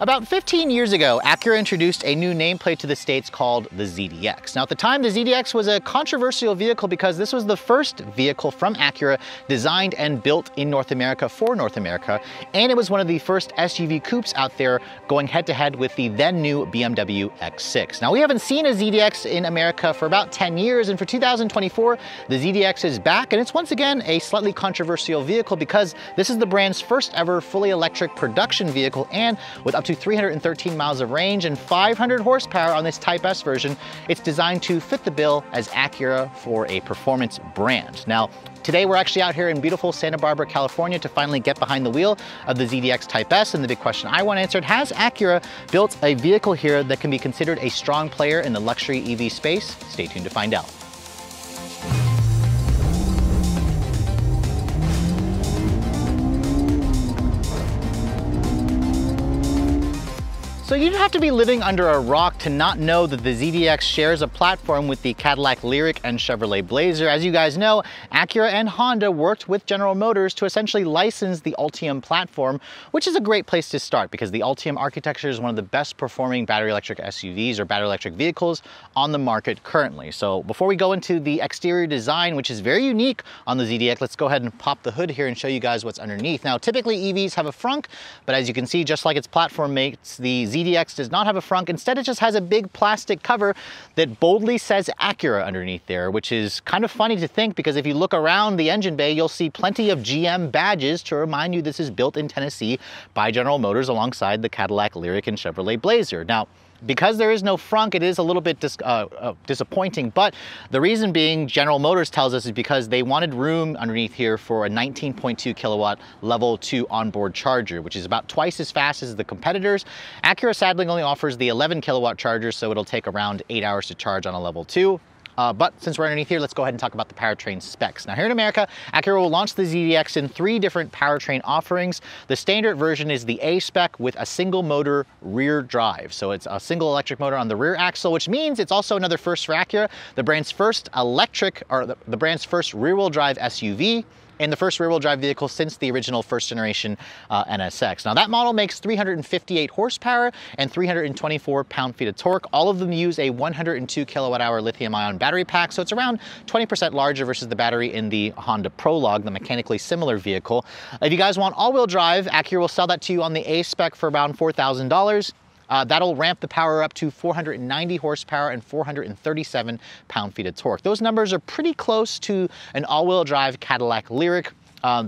About 15 years ago, Acura introduced a new nameplate to the States called the ZDX. Now at the time, the ZDX was a controversial vehicle because this was the first vehicle from Acura designed and built in North America for North America, and it was one of the first SUV coupes out there going head-to-head with the then new BMW X6. Now we haven't seen a ZDX in America for about 10 years, and for 2024, the ZDX is back, and it's once again a slightly controversial vehicle because this is the brand's first ever fully electric production vehicle, and with up to 313 miles of range and 500 horsepower on this Type S version, it's designed to fit the bill as Acura for a performance brand. Now, today we're actually out here in beautiful Santa Barbara, California to finally get behind the wheel of the ZDX Type S, and the big question I want answered, has Acura built a vehicle here that can be considered a strong player in the luxury EV space? Stay tuned to find out. So you'd have to be living under a rock to not know that the ZDX shares a platform with the Cadillac Lyriq and Chevrolet Blazer. As you guys know, Acura and Honda worked with General Motors to essentially license the Ultium platform, which is a great place to start because the Ultium architecture is one of the best performing battery electric SUVs or battery electric vehicles on the market currently. So before we go into the exterior design, which is very unique on the ZDX, let's go ahead and pop the hood here and show you guys what's underneath. Now, typically EVs have a frunk, but as you can see, just like its platform mates, the ZDX does not have a frunk. Instead, it just has a big plastic cover that boldly says Acura underneath there, which is kind of funny to think because if you look around the engine bay, you'll see plenty of GM badges to remind you this is built in Tennessee by General Motors alongside the Cadillac Lyriq and Chevrolet Blazer. Now, because there is no frunk, it is a little bit disappointing, but the reason being, General Motors tells us, is because they wanted room underneath here for a 19.2 kilowatt level 2 onboard charger, which is about twice as fast as the competitors. Acura sadly only offers the 11 kilowatt charger, so it'll take around 8 hours to charge on a level 2. But since we're underneath here, let's go ahead and talk about the powertrain specs. Now here in America, Acura will launch the ZDX in 3 different powertrain offerings. The standard version is the A spec with a single motor rear drive. So it's a single electric motor on the rear axle, which means it's also another first for Acura, the brand's first electric, or the brand's first rear-wheel drive SUV, and the first rear-wheel drive vehicle since the original first generation NSX. Now that model makes 358 horsepower and 324 pound-feet of torque. All of them use a 102 kilowatt-hour lithium-ion battery pack, so it's around 20% larger versus the battery in the Honda Prologue, the mechanically similar vehicle. If you guys want all-wheel drive, Acura will sell that to you on the A spec for around $4,000. That'll ramp the power up to 490 horsepower and 437 pound-feet of torque. Those numbers are pretty close to an all-wheel drive Cadillac Lyriq.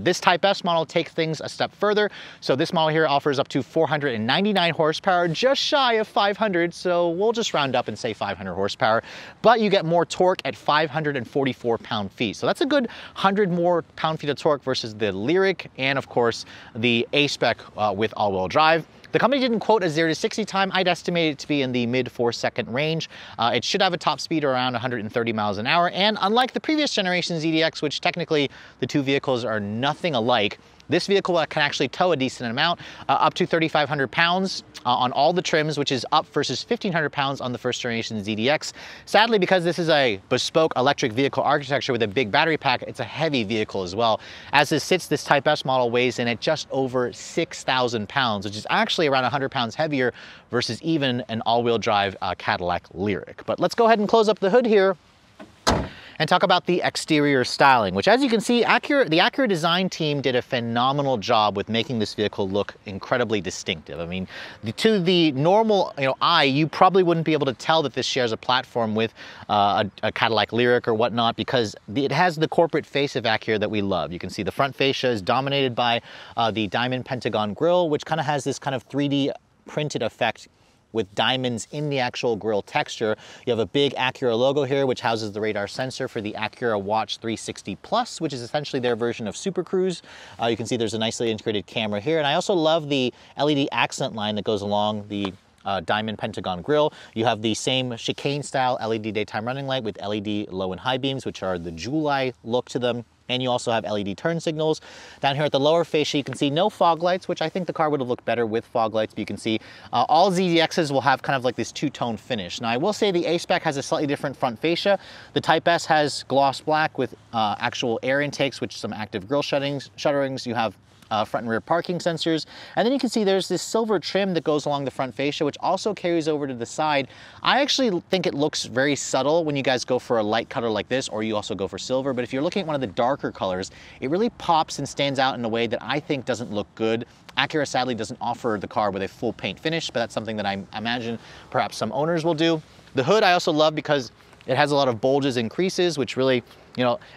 This Type S model takes things a step further. So this model here offers up to 499 horsepower, just shy of 500. So we'll just round up and say 500 horsepower, but you get more torque at 544 pound-feet. So that's a good 100 more pound-feet of torque versus the Lyriq and of course the A spec with all-wheel drive. The company didn't quote a 0 to 60 time. I'd estimate it to be in the mid 4-second range. It should have a top speed around 130 miles an hour. And unlike the previous generation ZDX, which technically the two vehicles are nothing alike, this vehicle can actually tow a decent amount, up to 3,500 pounds on all the trims, which is up versus 1,500 pounds on the first generation ZDX. Sadly, because this is a bespoke electric vehicle architecture with a big battery pack, it's a heavy vehicle as well. As this sits, this Type S model weighs in at just over 6,000 pounds, which is actually around 100 pounds heavier versus even an all-wheel drive Cadillac Lyriq. But let's go ahead and close up the hood here and talk about the exterior styling, which as you can see, the Acura design team did a phenomenal job with making this vehicle look incredibly distinctive. I mean, to the normal eye, you probably wouldn't be able to tell that this shares a platform with a Cadillac Lyriq or whatnot because it has the corporate face of Acura that we love. You can see the front fascia is dominated by the diamond pentagon grille, which kind of has this kind of 3D printed effect with diamonds in the actual grille texture. You have a big Acura logo here, which houses the radar sensor for the Acura Watch 360 Plus, which is essentially their version of Super Cruise. You can see there's a nicely integrated camera here. And I also love the LED accent line that goes along the diamond pentagon grille. You have the same chicane style LED daytime running light with LED low and high beams, which are the jewel eye look to them. And you also have LED turn signals. Down here at the lower fascia, you can see no fog lights, which I think the car would have looked better with fog lights, but you can see all ZDXs will have kind of like this two-tone finish. Now, I will say the A-Spec has a slightly different front fascia. The Type S has gloss black with actual air intakes, which some active grille shutterings. You have front and rear parking sensors. And then you can see there's this silver trim that goes along the front fascia, which also carries over to the side. I actually think it looks very subtle when you guys go for a light color like this, or you also go for silver. But if you're looking at one of the darker colors, it really pops and stands out in a way that I think doesn't look good. Acura sadly doesn't offer the car with a full paint finish, but that's something that I imagine perhaps some owners will do. The hood I also love because it has a lot of bulges and creases, which really,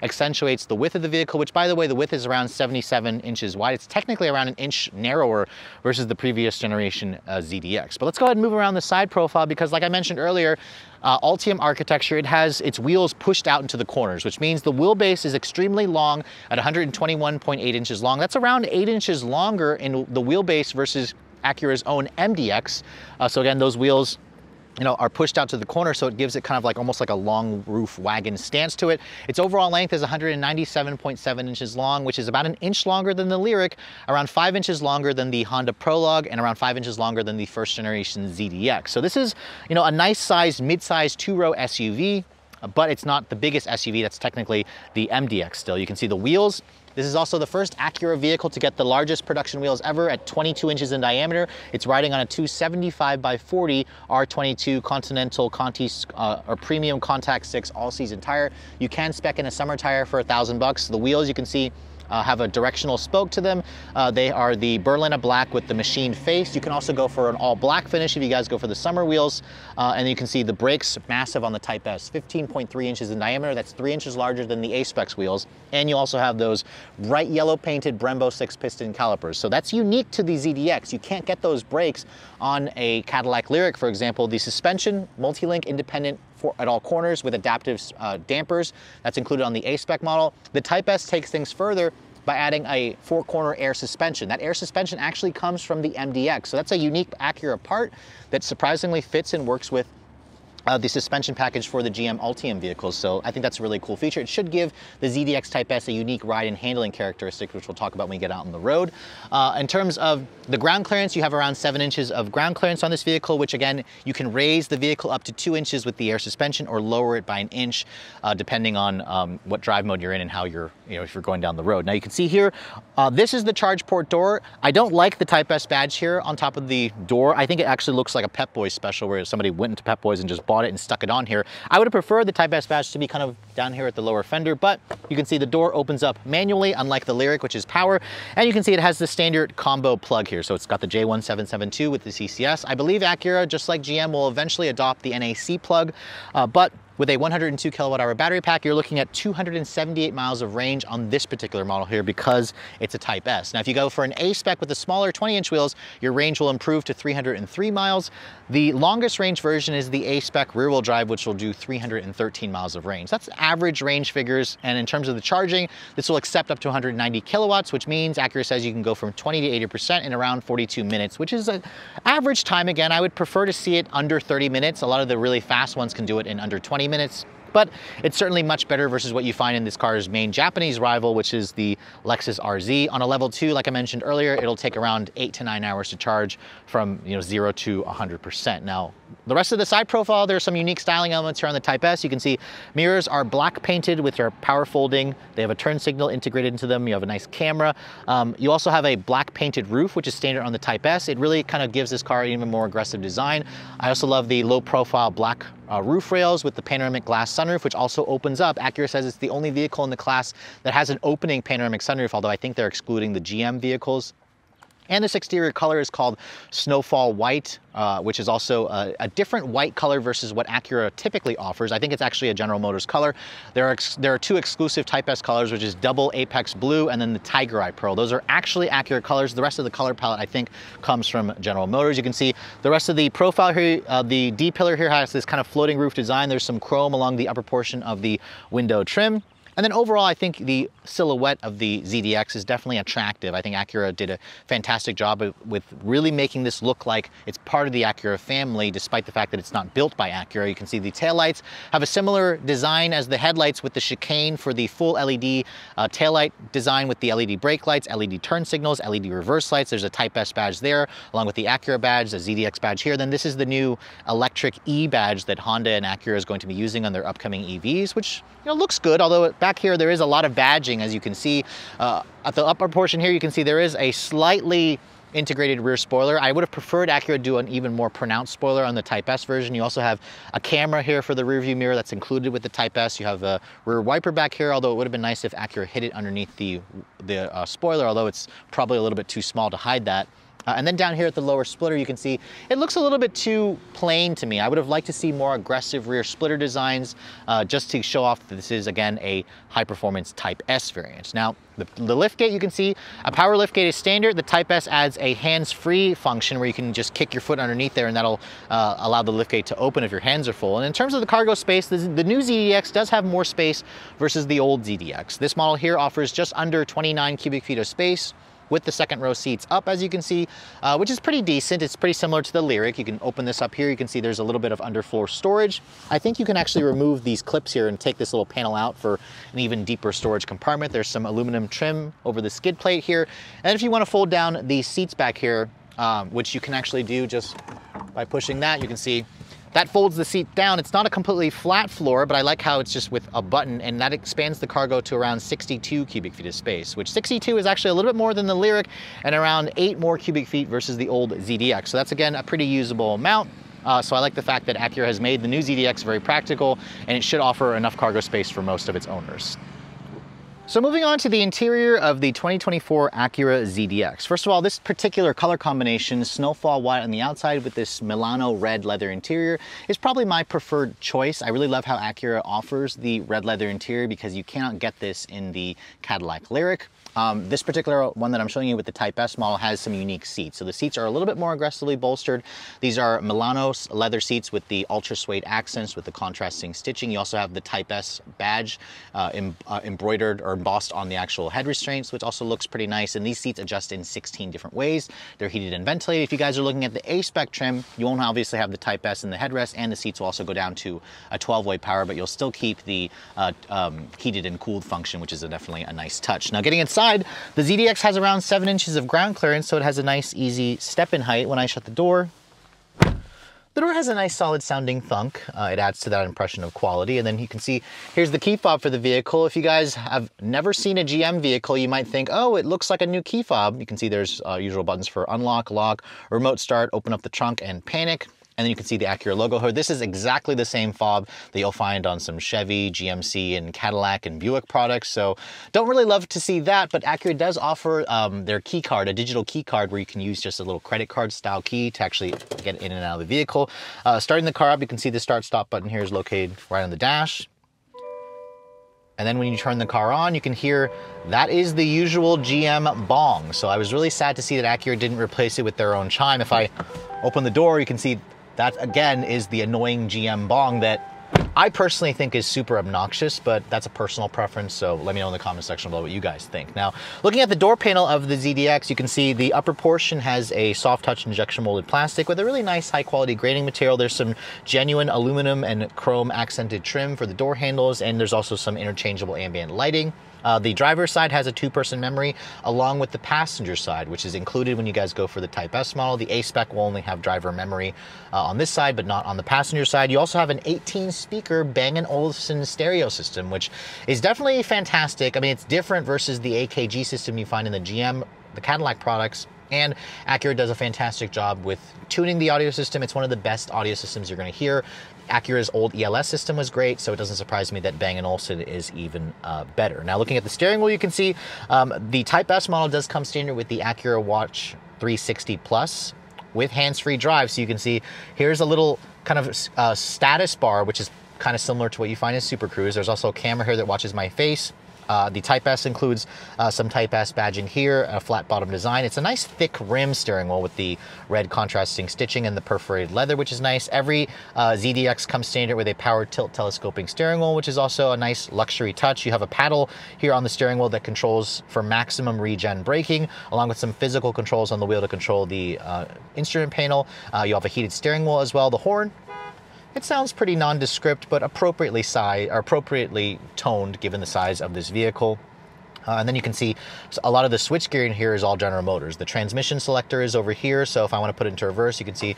accentuates the width of the vehicle, which, by the way, the width is around 77 inches wide. It's technically around an inch narrower versus the previous generation ZDX. But let's go ahead and move around the side profile because, like I mentioned earlier, Ultium architecture, it has its wheels pushed out into the corners, which means the wheelbase is extremely long at 121.8 inches long. That's around 8 inches longer in the wheelbase versus Acura's own MDX. So again, those wheels are pushed out to the corner, so it gives it kind of like almost like a long roof wagon stance to it. Its overall length is 197.7 inches long, which is about an inch longer than the Lyriq, around 5 inches longer than the Honda Prologue, and around 5 inches longer than the first generation ZDX. So this is, a nice sized, mid-sized two-row SUV, but it's not the biggest SUV. That's technically the MDX still. You can see the wheels. This is also the first Acura vehicle to get the largest production wheels ever at 22 inches in diameter. It's riding on a 275 by 40 R22 Continental Conti or Premium Contact 6 all-season tire. You can spec in a summer tire for $1,000. The wheels, you can see, have a directional spoke to them. They are the Berlina black with the machined face. You can also go for an all black finish if you guys go for the summer wheels. And you can see the brakes massive on the Type S, 15.3 inches in diameter. That's 3 inches larger than the A-Specs wheels. And you also have those bright yellow painted Brembo 6-piston calipers. So that's unique to the ZDX. You can't get those brakes on a Cadillac Lyriq, for example. The suspension, multi-link independent at all corners with adaptive dampers. That's included on the A-Spec model. The Type S takes things further by adding a 4-corner air suspension. That air suspension actually comes from the MDX. So that's a unique Acura part that surprisingly fits and works with the suspension package for the GM Ultium vehicles. So I think that's a really cool feature. It should give the ZDX Type S a unique ride and handling characteristic, which we'll talk about when we get out on the road. In terms of the ground clearance, you have around 7 inches of ground clearance on this vehicle, which again, you can raise the vehicle up to 2 inches with the air suspension or lower it by an inch, depending on what drive mode you're in and how you're, if you're going down the road. Now you can see here, this is the charge port door. I don't like the Type S badge here on top of the door. I think it actually looks like a Pep Boys special where somebody went into Pep Boys and just bought it and stuck it on here. I would have preferred the Type S badge to be kind of down here at the lower fender, but you can see the door opens up manually, unlike the Lyriq, which is power. And you can see it has the standard combo plug here. So it's got the J1772 with the CCS. I believe Acura, just like GM, will eventually adopt the NAC plug, but with a 102 kilowatt hour battery pack, you're looking at 278 miles of range on this particular model here because it's a Type S. Now, if you go for an A-Spec with the smaller 20-inch wheels, your range will improve to 303 miles. The longest range version is the A-Spec rear-wheel drive, which will do 313 miles of range. That's average range figures. And in terms of the charging, this will accept up to 190 kilowatts, which means Acura says you can go from 20 to 80% in around 42 minutes, which is an average time. Again, I would prefer to see it under 30 minutes. A lot of the really fast ones can do it in under 20 minutes, but it's certainly much better versus what you find in this car's main Japanese rival, which is the Lexus RZ. On a level 2, like I mentioned earlier, it'll take around 8 to 9 hours to charge from 0 to 100%. Now, the rest of the side profile, there are some unique styling elements here on the Type S. You can see mirrors are black painted with their power folding. They have a turn signal integrated into them. You have a nice camera. You also have a black painted roof, which is standard on the Type S. It really kind of gives this car an even more aggressive design. I also love the low profile black roof rails with the panoramic glass sunroof, which also opens up. Acura says it's the only vehicle in the class that has an opening panoramic sunroof, although I think they're excluding the GM vehicles. And this exterior color is called Snowfall White, which is also a different white color versus what Acura typically offers. I think it's actually a General Motors color. There are 2 exclusive Type S colors, which is Double Apex Blue and then the Tiger Eye Pearl. Those are actually Acura colors. The rest of the color palette, I think, comes from General Motors. You can see the rest of the profile here. The D-pillar here has this kind of floating roof design. There's some chrome along the upper portion of the window trim. And then overall, I think the silhouette of the ZDX is definitely attractive. I think Acura did a fantastic job with really making this look like it's part of the Acura family, despite the fact that it's not built by Acura. You can see the taillights have a similar design as the headlights with the chicane for the full LED taillight design with the LED brake lights, LED turn signals, LED reverse lights. There's a Type S badge there, along with the Acura badge, the ZDX badge here. Then this is the new electric E badge that Honda and Acura is going to be using on their upcoming EVs, which looks good, although Back here, there is a lot of badging, as you can see. At the upper portion here, you can see there is a slightly integrated rear spoiler. I would have preferred Acura to do an even more pronounced spoiler on the Type S version. You also have a camera here for the rear view mirror that's included with the Type S. You have a rear wiper back here, although it would have been nice if Acura hid it underneath the spoiler, although it's probably a little bit too small to hide that. And then down here at the lower splitter, you can see it looks a little bit too plain to me. I would have liked to see more aggressive rear splitter designs just to show off that this is, again, a high-performance Type S variant. Now, the liftgate, you can see a power liftgate is standard. The Type S adds a hands-free function where you can just kick your foot underneath there, and that'll allow the liftgate to open if your hands are full. And in terms of the cargo space, the new ZDX does have more space versus the old ZDX. This model here offers just under 29 cubic feet of space, with the second row seats up, as you can see, which is pretty decent. It's pretty similar to the Lyriq. You can open this up here. You can see there's a little bit of underfloor storage. I think you can actually remove these clips here and take this little panel out for an even deeper storage compartment. There's some aluminum trim over the skid plate here. And if you want to fold down these seats back here, which you can actually do just by pushing that, you can see that folds the seat down. It's not a completely flat floor, but I like how it's just with a button, and that expands the cargo to around 62 cubic feet of space, which 62 is actually a little bit more than the Lyriq and around 8 more cubic feet versus the old ZDX. So that's, again, a pretty usable amount. So I like the fact that Acura has made the new ZDX very practical, and it should offer enough cargo space for most of its owners. So moving on to the interior of the 2024 Acura ZDX. First of all, this particular color combination, snowfall white on the outside with this Milano red leather interior, is probably my preferred choice. I really love how Acura offers the red leather interior because you cannot get this in the Cadillac Lyriq. This particular one that I'm showing you with the Type S model has some unique seats. So the seats are a little bit more aggressively bolstered. These are Milano leather seats with the ultra suede accents with the contrasting stitching. You also have the Type S badge embroidered or embossed on the actual head restraints, which also looks pretty nice. And these seats adjust in 16 different ways. They're heated and ventilated. If you guys are looking at the A-Spec trim, you won't obviously have the Type S in the headrest, and the seats will also go down to a 12-way power, but you'll still keep the heated and cooled function, which is definitely a nice touch. Now, getting inside, the ZDX has around 7 inches of ground clearance, so it has a nice, easy step-in height. When I shut the door has a nice solid sounding thunk. It adds to that impression of quality. And then you can see, here's the key fob for the vehicle. If you guys have never seen a GM vehicle, you might think, oh, it looks like a new key fob. You can see there's usual buttons for unlock, lock, remote start, open up the trunk, and panic. And then you can see the Acura logo here. This is exactly the same fob that you'll find on some Chevy, GMC, and Cadillac and Buick products. So don't really love to see that, but Acura does offer their key card, a digital key card where you can use just a little credit card style key to actually get in and out of the vehicle. Starting the car up, you can see the start stop button here is located right on the dash. And then when you turn the car on, you can hear that is the usual GM bong. So I was really sad to see that Acura didn't replace it with their own chime. If I open the door, you can see that, again, is the annoying GM bong that I personally think is super obnoxious, but that's a personal preference, so let me know in the comment section below what you guys think. Now, looking at the door panel of the ZDX, you can see the upper portion has a soft touch injection molded plastic with a really nice high quality grading material. There's some genuine aluminum and chrome accented trim for the door handles, and there's also some interchangeable ambient lighting. The driver's side has a 2-person memory along with the passenger side, which is included when you guys go for the Type S model. The A-Spec will only have driver memory on this side, but not on the passenger side. You also have an 18-speaker Bang & Olufsen stereo system, which is definitely fantastic. I mean, it's different versus the AKG system you find in the GM, the Cadillac products. And Acura does a fantastic job with tuning the audio system. It's one of the best audio systems you're going to hear. Acura's old ELS system was great, so it doesn't surprise me that Bang & Olufsen is even better. Now, looking at the steering wheel, you can see the Type S model does come standard with the Acura Watch 360 Plus with hands-free drive. So you can see here's a little kind of status bar, which is kind of similar to what you find in Super Cruise. There's also a camera here that watches my face. The Type S includes some Type S badging here, a flat bottom design. It's a nice thick rim steering wheel with the red contrasting stitching and the perforated leather, which is nice. Every ZDX comes standard with a power tilt telescoping steering wheel, which is also a nice luxury touch. You have a paddle here on the steering wheel that controls for maximum regen braking, along with some physical controls on the wheel to control the instrument panel. You have a heated steering wheel as well. The horn, it sounds pretty nondescript, but appropriately toned given the size of this vehicle. And then you can see a lot of the switchgear in here is all General Motors. The transmission selector is over here, so if I want to put it into reverse, you can see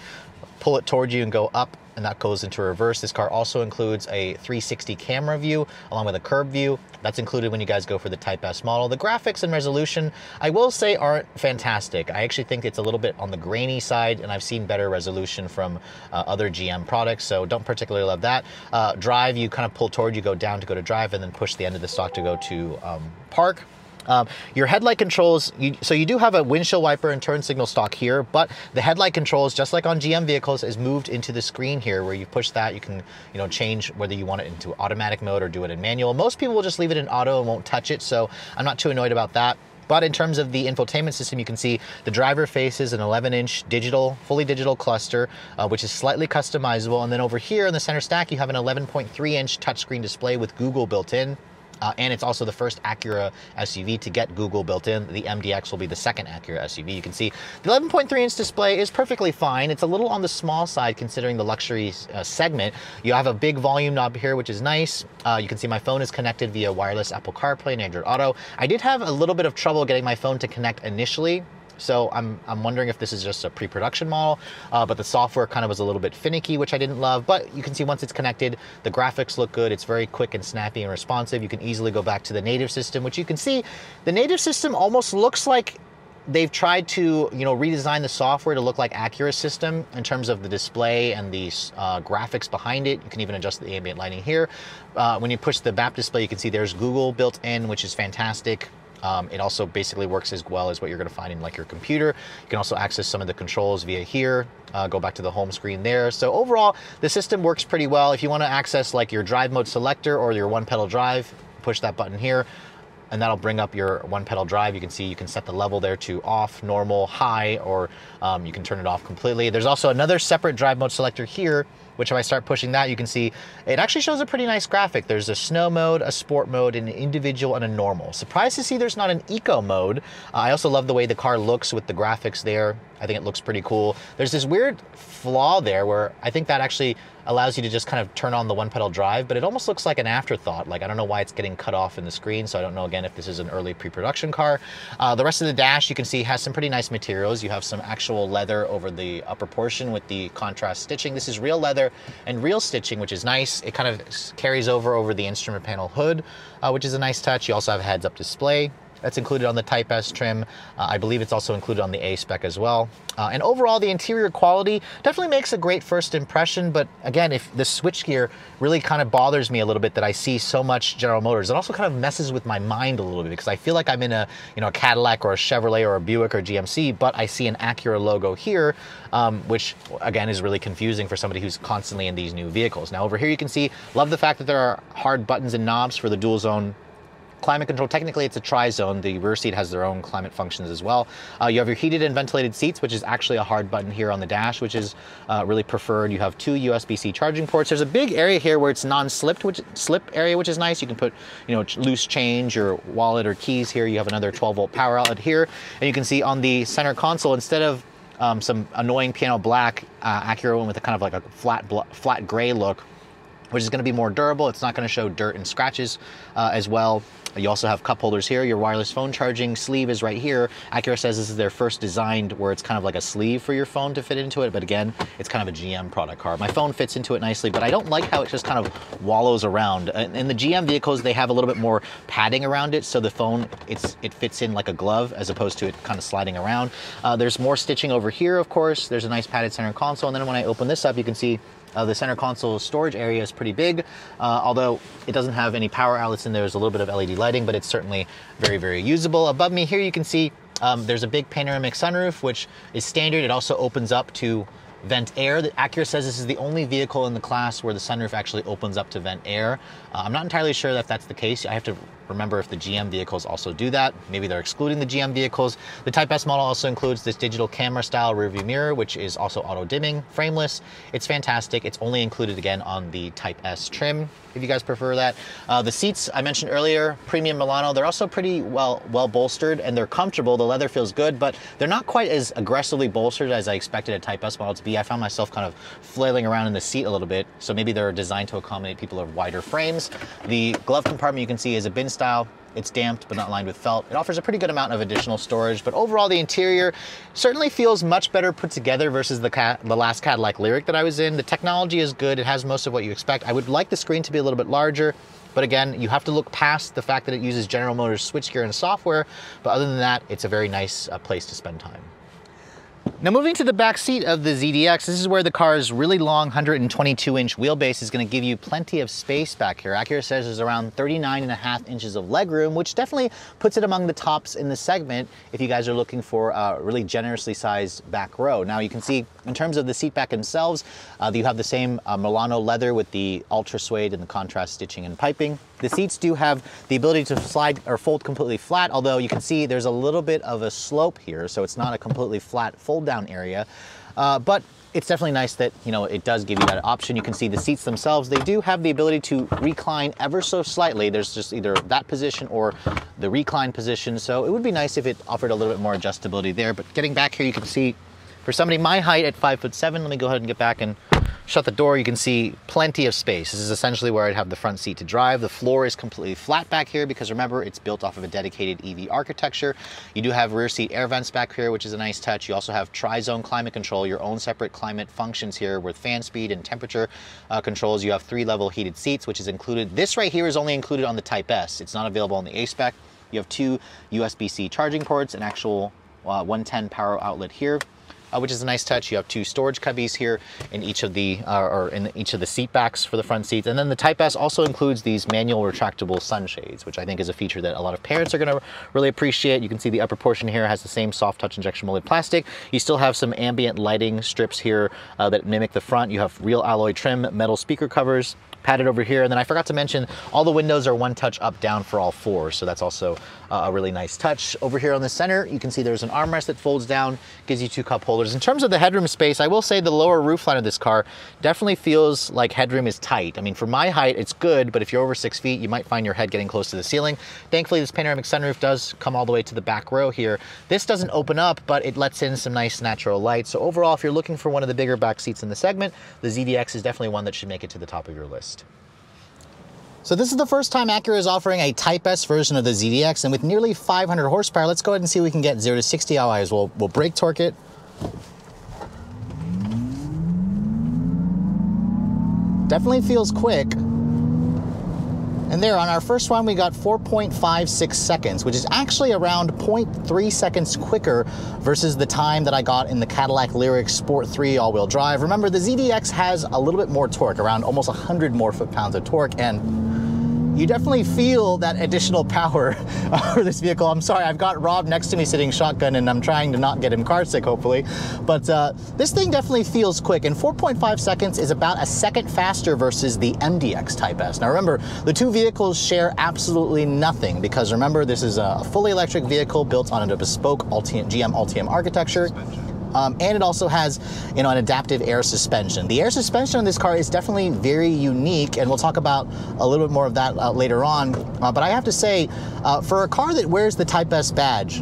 pull it towards you and go up and that goes into reverse. This car also includes a 360 camera view along with a curb view. That's included when you guys go for the Type S model. The graphics and resolution, I will say, aren't fantastic. I actually think it's a little bit on the grainy side, and I've seen better resolution from other GM products, so don't particularly love that. Drive, you kind of pull toward, you go down to go to drive, and then push the end of the stalk to go to park. Your headlight controls, so you do have a windshield wiper and turn signal stalk here, but the headlight controls, just like on GM vehicles, is moved into the screen here where you push that. You can, change whether you want it into automatic mode or do it in manual. Most people will just leave it in auto and won't touch it, so I'm not too annoyed about that. But in terms of the infotainment system, you can see the driver faces an 11-inch fully digital cluster, which is slightly customizable. And then over here in the center stack, you have an 11.3-inch touchscreen display with Google built in. And it's also the first Acura SUV to get Google built in. The MDX will be the second Acura SUV. You can see the 11.3-inch display is perfectly fine. It's a little on the small side considering the luxury segment. You have a big volume knob here, which is nice. You can see my phone is connected via wireless Apple CarPlay and Android Auto. I did have a little bit of trouble getting my phone to connect initially. So I'm wondering if this is just a pre-production model, but the software kind of was a little bit finicky, which I didn't love. But you can see once it's connected, the graphics look good. It's very quick and snappy and responsive. You can easily go back to the native system, which you can see the native system almost looks like they've tried to, redesign the software to look like Acura's system in terms of the display and the graphics behind it. You can even adjust the ambient lighting here. When you push the map display, you can see there's Google built in, which is fantastic. It also basically works as well as what you're going to find in like your computer. You can also access some of the controls via here, go back to the home screen there. So overall, the system works pretty well. If you want to access like your drive mode selector or your one pedal drive, push that button here and that'll bring up your one pedal drive. You can see you can set the level there to off, normal, high, or you can turn it off completely. There's also another separate drive mode selector here, which if I start pushing that, you can see it actually shows a pretty nice graphic. There's a snow mode, a sport mode, an individual, and a normal. Surprised to see there's not an eco mode. I also love the way the car looks with the graphics there. I think it looks pretty cool. There's this weird flaw there where I think that actually allows you to just kind of turn on the one pedal drive, but it almost looks like an afterthought. Like, I don't know why it's getting cut off in the screen, so I don't know, again, if this is an early pre-production car. The rest of the dash, you can see, has some pretty nice materials. You have some actual leather over the upper portion with the contrast stitching. This is real leather and real stitching, which is nice. It kind of carries over the instrument panel hood, which is a nice touch. You also have a heads-up display. That's included on the Type S trim. I believe it's also included on the A spec as well. And overall, the interior quality definitely makes a great first impression. But again, if the switchgear really kind of bothers me a little bit that I see so much General Motors, it also kind of messes with my mind a little bit because I feel like I'm in a Cadillac or a Chevrolet or a Buick or GMC, but I see an Acura logo here, which again is really confusing for somebody who's constantly in these new vehicles. Now over here you can see, love the fact that there are hard buttons and knobs for the dual zone climate control. Technically it's a tri-zone. The rear seat has their own climate functions as well. You have your heated and ventilated seats, which is actually a hard button here on the dash, which is really preferred. You have 2 USB-C charging ports. There's a big area here where it's non-slipped, slip area, which is nice. You can put, loose change, your wallet or keys here. You have another 12-volt power outlet here. And you can see on the center console, instead of some annoying piano black, Acura went with a kind of like a flat gray look, which is going to be more durable. It's not going to show dirt and scratches as well. You also have cup holders here. Your wireless phone charging sleeve is right here. Acura says this is their first designed where it's kind of like a sleeve for your phone to fit into it. But again, it's kind of a GM product car. My phone fits into it nicely, but I don't like how it just kind of wallows around. In the GM vehicles, they have a little bit more padding around it. So the phone, it fits in like a glove as opposed to it kind of sliding around. There's more stitching over here, of course. There's a nice padded center console. And then when I open this up, you can see the center console storage area is pretty big, although it doesn't have any power outlets in there. There's a little bit of LED lighting, but it's certainly very, very usable. Above me here, you can see there's a big panoramic sunroof, which is standard. It also opens up to vent air. Acura says this is the only vehicle in the class where the sunroof actually opens up to vent air. I'm not entirely sure that that's the case. I have to remember if the GM vehicles also do that. Maybe they're excluding the GM vehicles. The Type S model also includes this digital camera style rearview mirror, which is also auto dimming, frameless. It's fantastic. It's only included again on the Type S trim, if you guys prefer that. The seats I mentioned earlier, premium Milano, they're also pretty well bolstered and they're comfortable. The leather feels good, but they're not quite as aggressively bolstered as I expected a Type S model to be. I found myself kind of flailing around in the seat a little bit, so maybe they're designed to accommodate people of wider frames. The glove compartment you can see is a bin style. It's damped but not lined with felt. It offers a pretty good amount of additional storage, but overall the interior certainly feels much better put together versus the last Cadillac Lyriq that I was in. The technology is good. It has most of what you expect. I would like the screen to be a little bit larger, but again, you have to look past the fact that it uses General Motors switchgear and software, but other than that, it's a very nice place to spend time. Now moving to the back seat of the ZDX, this is where the car's really long 122-inch wheelbase is going to give you plenty of space back here. Acura says there's around 39.5 inches of legroom, which definitely puts it among the tops in the segment if you guys are looking for a really generously sized back row. Now you can see in terms of the seat back themselves, you have the same Milano leather with the ultra suede and the contrast stitching and piping. The seats do have the ability to slide or fold completely flat, although you can see there's a little bit of a slope here, so it's not a completely flat fold down area. But it's definitely nice that, you know, it does give you that option. You can see the seats themselves, they do have the ability to recline ever so slightly. There's just either that position or the recline position, so it would be nice if it offered a little bit more adjustability there. But getting back here, you can see for somebody my height at 5'7", let me go ahead and get back and shut the door. You can see plenty of space. This is essentially where I'd have the front seat to drive. The floor is completely flat back here because remember, it's built off of a dedicated EV architecture. You do have rear seat air vents back here, which is a nice touch. You also have tri-zone climate control, your own separate climate functions here with fan speed and temperature controls. You have 3-level heated seats, which is included. This right here is only included on the Type S. It's not available on the A-Spec. You have 2 USB-C charging ports, an actual 110 power outlet here, which is a nice touch. You have 2 storage cubbies here in each of the each of the seat backs for the front seats. And then the Type S also includes these manual retractable sunshades, which I think is a feature that a lot of parents are going to really appreciate. You can see the upper portion here has the same soft touch injection molded plastic. You still have some ambient lighting strips here that mimic the front. You have real alloy trim, metal speaker covers padded over here. And then I forgot to mention, all the windows are one touch up down for all 4. So that's also a really nice touch. Over here on the center, you can see there's an armrest that folds down, gives you 2 cup holders. In terms of the headroom space, I will say the lower roofline of this car definitely feels like headroom is tight. I mean, for my height, it's good, but if you're over 6 feet, you might find your head getting close to the ceiling. Thankfully, this panoramic sunroof does come all the way to the back row here. This doesn't open up, but it lets in some nice natural light. So overall, if you're looking for one of the bigger back seats in the segment, the ZDX is definitely one that should make it to the top of your list. So this is the first time Acura is offering a Type S version of the ZDX, and with nearly 500 horsepower, let's go ahead and see if we can get 0 to 60 hours. We'll brake torque it. Definitely feels quick. And there, on our first run, we got 4.56 seconds, which is actually around 0.3 seconds quicker versus the time that I got in the Cadillac Lyriq Sport 3 all-wheel drive. Remember, the ZDX has a little bit more torque, around almost 100 more foot-pounds of torque, and you definitely feel that additional power for this vehicle. I'm sorry, I've got Rob next to me sitting shotgun, and I'm trying to not get him car sick, hopefully. But this thing definitely feels quick, and 4.5 seconds is about a second faster versus the MDX Type S. Now remember, the 2 vehicles share absolutely nothing, because remember, this is a fully electric vehicle built on a bespoke GM Ultium architecture. And it also has, you know, an adaptive air suspension. The air suspension on this car is definitely very unique, and we'll talk about a little bit more of that later on. But I have to say, for a car that wears the Type S badge,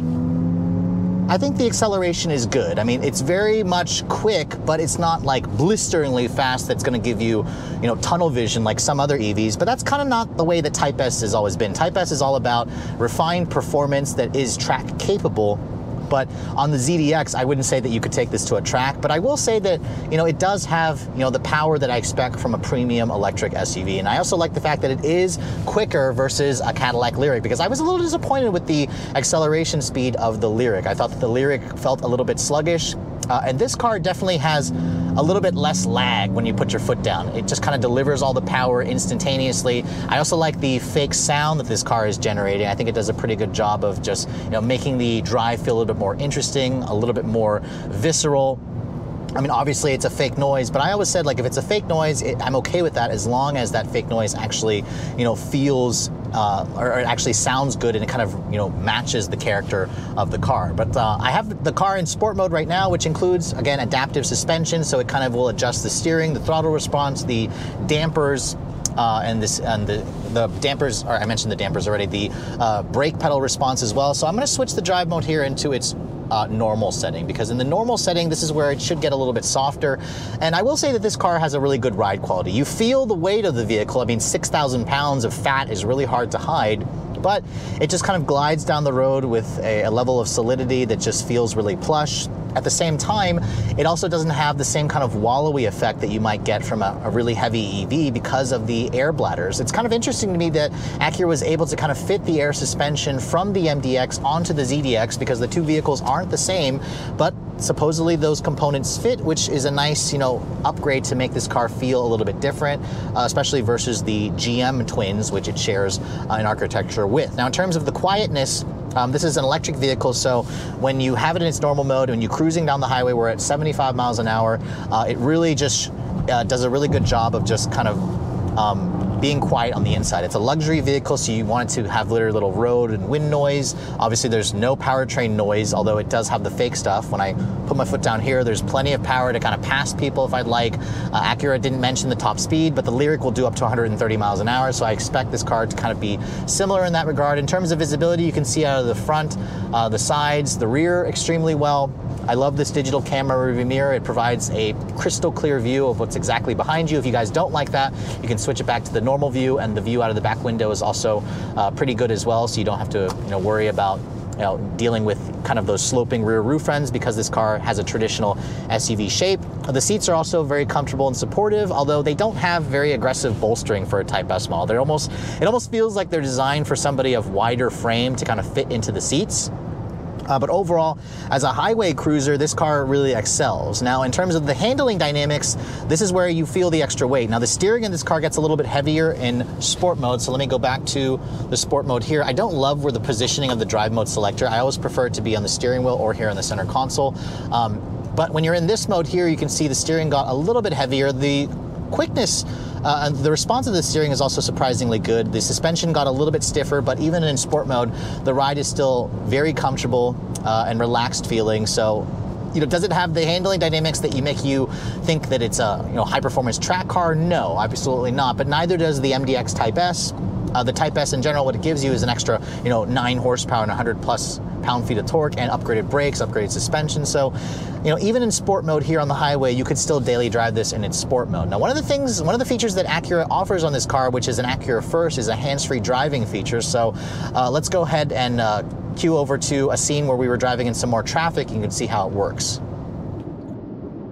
I think the acceleration is good. I mean, it's very much quick, but it's not like blisteringly fast that's going to give you, you know, tunnel vision like some other EVs. But that's kind of not the way that Type S has always been. Type S is all about refined performance that is track capable. But on the ZDX, I wouldn't say that you could take this to a track, but I will say that, you know, it does have, you know, the power that I expect from a premium electric SUV. And I also like the fact that it is quicker versus a Cadillac Lyriq, because I was a little disappointed with the acceleration speed of the Lyriq. I thought that the Lyriq felt a little bit sluggish. And this car definitely has a little bit less lag when you put your foot down. It just kind of delivers all the power instantaneously. I also like the fake sound that this car is generating. I think it does a pretty good job of just, you know, making the drive feel a little bit more interesting, a little bit more visceral. I mean, obviously it's a fake noise, but I always said, like, if it's a fake noise, I'm okay with that as long as that fake noise actually, you know, feels or it actually sounds good and it kind of, you know, matches the character of the car. But I have the car in sport mode right now, which includes, again, adaptive suspension, so it kind of will adjust the steering, the throttle response, the dampers, and the dampers, or I mentioned the dampers already, the brake pedal response as well. So I'm going to switch the drive mode here into its normal setting, because in the normal setting, this is where it should get a little bit softer. And I will say that this car has a really good ride quality. You feel the weight of the vehicle. I mean, 6,000 pounds of fat is really hard to hide, but it just kind of glides down the road with a level of solidity that just feels really plush. At the same time, it also doesn't have the same kind of wallowy effect that you might get from a really heavy EV because of the air bladders. It's kind of interesting to me that Acura was able to kind of fit the air suspension from the MDX onto the ZDX, because the two vehicles aren't the same, but supposedly those components fit, which is a nice, you know, upgrade to make this car feel a little bit different, especially versus the GM twins, which it shares an architecture with. Now, in terms of the quietness, this is an electric vehicle, so when you have it in its normal mode, when you're cruising down the highway, we're at 75 miles an hour, it really just does a really good job of just kind of being quiet on the inside. It's a luxury vehicle, so you want it to have very little road and wind noise. Obviously, there's no powertrain noise, although it does have the fake stuff. When I put my foot down here, there's plenty of power to kind of pass people if I'd like. Acura didn't mention the top speed, but the Lyriq will do up to 130 miles an hour, so I expect this car to kind of be similar in that regard. In terms of visibility, you can see out of the front, the sides, the rear extremely well. I love this digital camera rearview mirror. It provides a crystal clear view of what's exactly behind you. If you guys don't like that, you can switch it back to the normal view, and the view out of the back window is also pretty good as well, so you don't have to, you know, worry about, you know, dealing with kind of those sloping rear roof ends, because this car has a traditional SUV shape. The seats are also very comfortable and supportive, although they don't have very aggressive bolstering for a Type S model. It almost feels like they're designed for somebody of wider frame to kind of fit into the seats. But overall, as a highway cruiser, this car really excels. Now, in terms of the handling dynamics, this is where you feel the extra weight. Now, the steering in this car gets a little bit heavier in sport mode, so let me go back to the sport mode here. I don't love where the positioning of the drive mode selector. I always prefer it to be on the steering wheel or here on the center console. But when you're in this mode here, you can see the steering got a little bit heavier. The quickness, the response of the steering is also surprisingly good. The suspension got a little bit stiffer, but even in sport mode, the ride is still very comfortable and relaxed feeling. So, you know, does it have the handling dynamics that make you think that it's a, you know, high-performance track car? No, absolutely not. But neither does the MDX Type S. The Type S in general, what it gives you is an extra, you know, 9 horsepower and 100+ pound-feet of torque, and upgraded brakes, upgraded suspension. So, you know, even in sport mode here on the highway, you could still daily drive this in its sport mode. Now, one of the features that Acura offers on this car, which is an Acura first, is a hands-free driving feature. So let's go ahead and cue over to a scene where we were driving in some more traffic, and you can see how it works.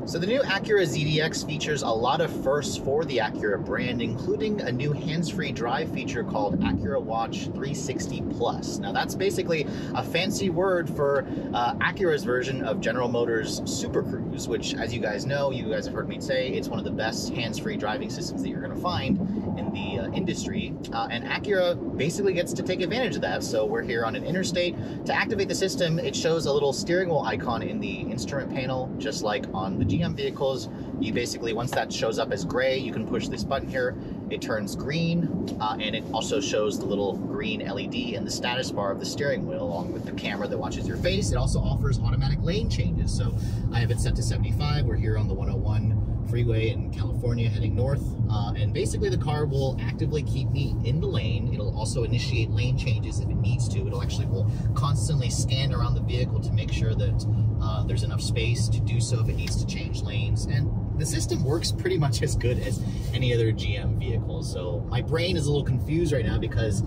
So the new Acura ZDX features a lot of firsts for the Acura brand, including a new hands-free drive feature called Acura Watch 360 Plus. Now that's basically a fancy word for Acura's version of General Motors Super Cruise, which, as you guys know, you guys have heard me say, it's one of the best hands-free driving systems that you're going to find in the industry. And Acura basically gets to take advantage of that. So we're here on an interstate. To activate the system, it shows a little steering wheel icon in the instrument panel, just like on the GM vehicles. You basically, once that shows up as gray, you can push this button here, it turns green, and it also shows the little green LED in the status bar of the steering wheel, along with the camera that watches your face. It also offers automatic lane changes. So I have it set to 75. We're here on the 101 freeway in California heading north, and basically the car will actively keep me in the lane. It'll also initiate lane changes if it needs to. It'll actually will constantly scan around the vehicle to make sure that there's enough space to do so if it needs to change lanes. And the system works pretty much as good as any other GM vehicle. So my brain is a little confused right now, because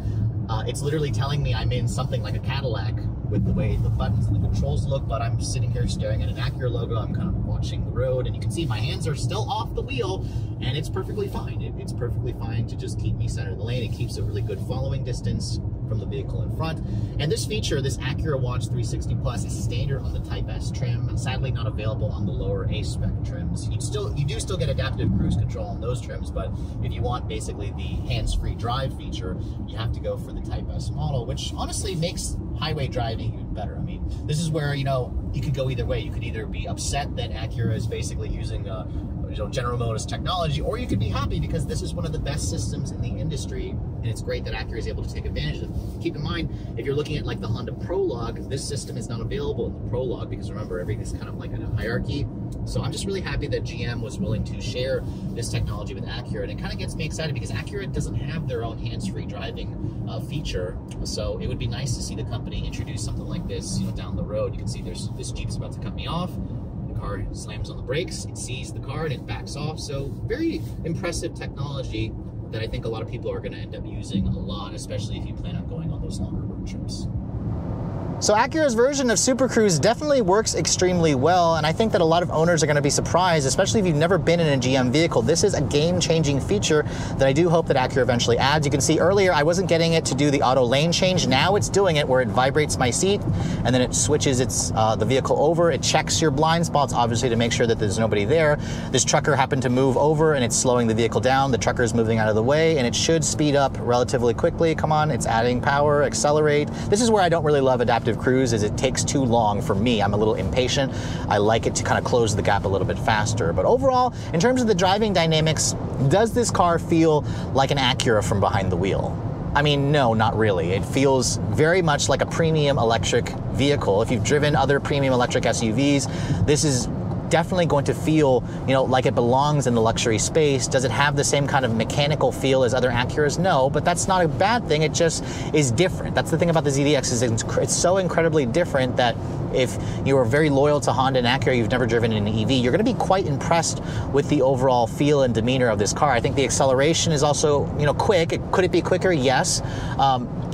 it's literally telling me I'm in something like a Cadillac with the way the buttons and the controls look, but I'm sitting here staring at an Acura logo. I'm kind of watching the road, and you can see my hands are still off the wheel, and it's perfectly fine. It's perfectly fine to just keep me center of the lane. It keeps a really good following distance from the vehicle in front. And this feature, this Acura Watch 360 Plus, is standard on the Type S trim, sadly not available on the lower A-spec trims. You do still get adaptive cruise control on those trims, but if you want basically the hands-free drive feature, you have to go for the Type S model, which honestly makes highway driving even better. I mean, this is where, you know, you could go either way. You could either be upset that Acura is basically using General Motors technology, or you could be happy because this is one of the best systems in the industry, and it's great that Acura is able to take advantage of it. Keep in mind, if you're looking at like the Honda Prologue, this system is not available in the Prologue, because remember, everything's kind of like in a hierarchy. So I'm just really happy that GM was willing to share this technology with Acura, and it kind of gets me excited because Acura doesn't have their own hands-free driving feature. So it would be nice to see the company introduce something like this, down the road. You can see this Jeep's about to cut me off. The car slams on the brakes, it sees the car and it backs off. So very impressive technology that I think a lot of people are going to end up using a lot, especially if you plan on going on those longer road trips. So Acura's version of Super Cruise definitely works extremely well, and I think that a lot of owners are going to be surprised, especially if you've never been in a GM vehicle. This is a game-changing feature that I do hope that Acura eventually adds. You can see earlier I wasn't getting it to do the auto lane change. Now it's doing it where it vibrates my seat and then it switches the vehicle over. It checks your blind spots, obviously, to make sure that there's nobody there. This trucker happened to move over and it's slowing the vehicle down. The trucker is moving out of the way and it should speed up relatively quickly. Come on, it's adding power, accelerate. This is where I don't really love adaptive cruise, is it takes too long for me. I'm a little impatient. I like it to kind of close the gap a little bit faster. But overall, in terms of the driving dynamics, does this car feel like an Acura from behind the wheel? I mean, no, not really. It feels very much like a premium electric vehicle. If you've driven other premium electric SUVs, this is definitely going to feel, like it belongs in the luxury space. Does it have the same kind of mechanical feel as other Acuras? No, but that's not a bad thing. It just is different. That's the thing about the ZDX, is it's so incredibly different that if you are very loyal to Honda and Acura, you've never driven an EV, you're going to be quite impressed with the overall feel and demeanor of this car. I think the acceleration is also, quick. Could it be quicker? Yes.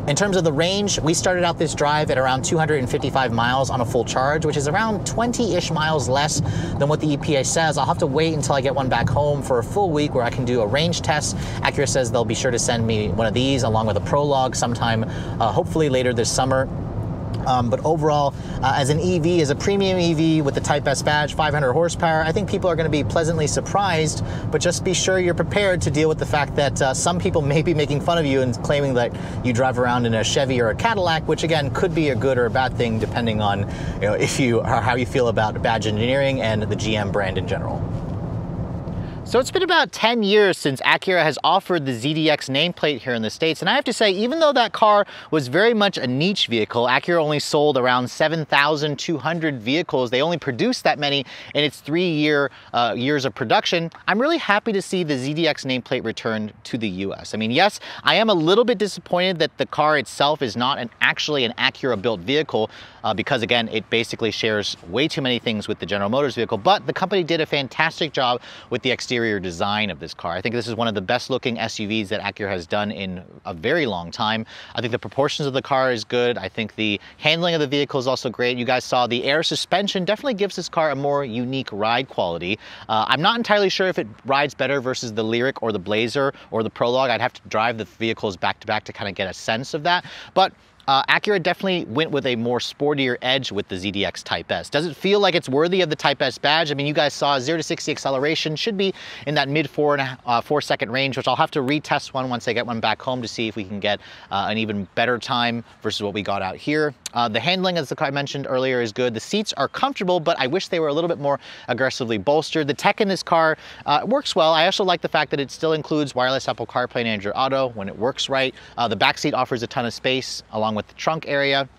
In terms of the range, we started out this drive at around 255 miles on a full charge, which is around 20-ish miles less than what the EPA says. I'll have to wait until I get one back home for a full week where I can do a range test. Acura says they'll be sure to send me one of these along with a Prologue sometime, hopefully later this summer. But overall, as an EV, as a premium EV with the Type S badge, 500 horsepower, I think people are going to be pleasantly surprised, but just be sure you're prepared to deal with the fact that some people may be making fun of you and claiming that you drive around in a Chevy or a Cadillac, which again could be a good or a bad thing depending on how you feel about badge engineering and the GM brand in general. So it's been about 10 years since Acura has offered the ZDX nameplate here in the States, and I have to say, even though that car was very much a niche vehicle, Acura only sold around 7,200 vehicles. They only produced that many in its 3 years of production. I'm really happy to see the ZDX nameplate returned to the US. I mean, yes, I am a little bit disappointed that the car itself is not actually an Acura-built vehicle, because again, it basically shares way too many things with the General Motors vehicle, but the company did a fantastic job with the exterior design of this car. I think this is one of the best looking SUVs that Acura has done in a very long time. I think the proportions of the car is good. I think the handling of the vehicle is also great. You guys saw the air suspension definitely gives this car a more unique ride quality. I'm not entirely sure if it rides better versus the Lyriq or the Blazer or the Prologue. I'd have to drive the vehicles back to back to kind of get a sense of that. But Acura definitely went with a more sportier edge with the ZDX Type S. Does it feel like it's worthy of the Type S badge? I mean, you guys saw 0 to 60 acceleration should be in that mid 4 second range, which I'll have to retest one once I get one back home to see if we can get an even better time versus what we got out here. The handling, as I mentioned earlier, is good. The seats are comfortable, but I wish they were a little bit more aggressively bolstered. The tech in this car works well. I also like the fact that it still includes wireless Apple CarPlay and Android Auto when it works right. The back seat offers a ton of space along with the trunk area.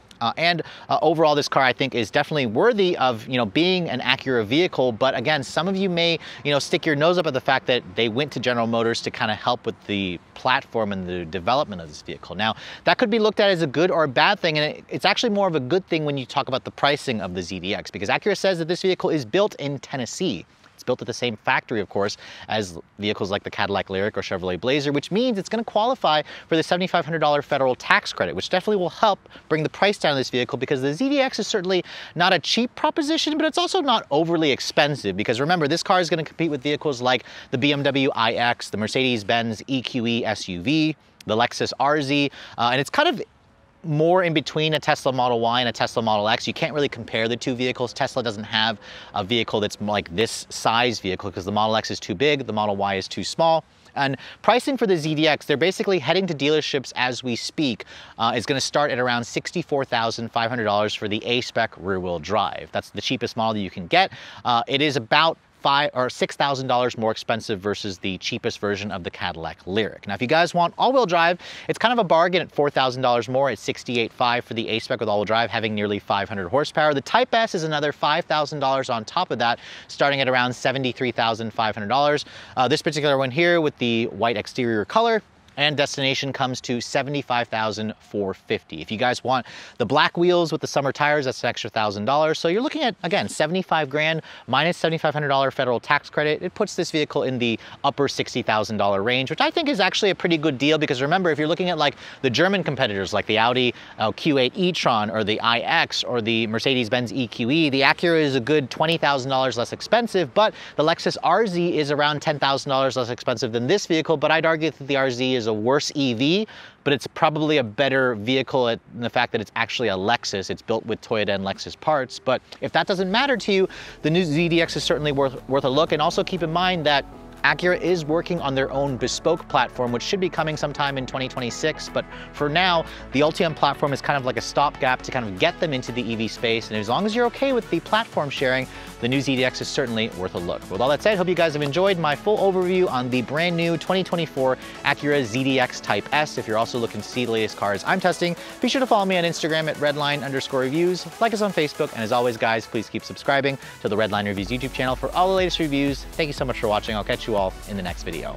Overall, this car, I think, is definitely worthy of, being an Acura vehicle. But again, some of you may, stick your nose up at the fact that they went to General Motors to kind of help with the platform and the development of this vehicle. Now, that could be looked at as a good or a bad thing, and it's actually more of a good thing when you talk about the pricing of the ZDX, because Acura says that this vehicle is built in Tennessee. It's built at the same factory, of course, as vehicles like the Cadillac Lyriq or Chevrolet Blazer, which means it's going to qualify for the $7,500 federal tax credit, which definitely will help bring the price down of this vehicle, because the ZDX is certainly not a cheap proposition, but it's also not overly expensive, because remember, this car is going to compete with vehicles like the BMW iX, the Mercedes-Benz EQE SUV, the Lexus RZ, and it's kind of more in between a Tesla Model Y and a Tesla Model X. You can't really compare the two vehicles. Tesla doesn't have a vehicle that's like this size vehicle because the Model X is too big, the Model Y is too small. And pricing for the ZDX, they're basically heading to dealerships as we speak, is going to start at around $64,500 for the A-Spec rear-wheel drive. That's the cheapest model that you can get. It is about $6,000 more expensive versus the cheapest version of the Cadillac Lyriq. Now, if you guys want all-wheel drive, it's kind of a bargain at $4,000 more at $68,500 for the A-Spec with all-wheel drive, having nearly 500 horsepower. The Type S is another $5,000 on top of that, starting at around $73,500. This particular one here with the white exterior color and destination comes to $75,450. If you guys want the black wheels with the summer tires, that's an extra $1,000. So you're looking at, again, 75 grand minus $7,500 federal tax credit. It puts this vehicle in the upper $60,000 range, which I think is actually a pretty good deal, because remember, if you're looking at like the German competitors like the Audi Q8 e-tron or the iX or the Mercedes-Benz EQE, the Acura is a good $20,000 less expensive, but the Lexus RZ is around $10,000 less expensive than this vehicle. But I'd argue that the RZ is a worse EV, but it's probably a better vehicle in the fact that it's actually a Lexus. It's built with Toyota and Lexus parts. But if that doesn't matter to you, the new ZDX is certainly worth a look. And also keep in mind that Acura is working on their own bespoke platform, which should be coming sometime in 2026. But for now, the Ultium platform is kind of like a stopgap to kind of get them into the EV space. And as long as you're okay with the platform sharing, the new ZDX is certainly worth a look. With all that said, hope you guys have enjoyed my full overview on the brand new 2024 Acura ZDX Type S. If you're also looking to see the latest cars I'm testing, be sure to follow me on Instagram at Redline_reviews, like us on Facebook, and as always, guys, please keep subscribing to the Redline Reviews YouTube channel for all the latest reviews. Thank you so much for watching. I'll catch you all in the next video.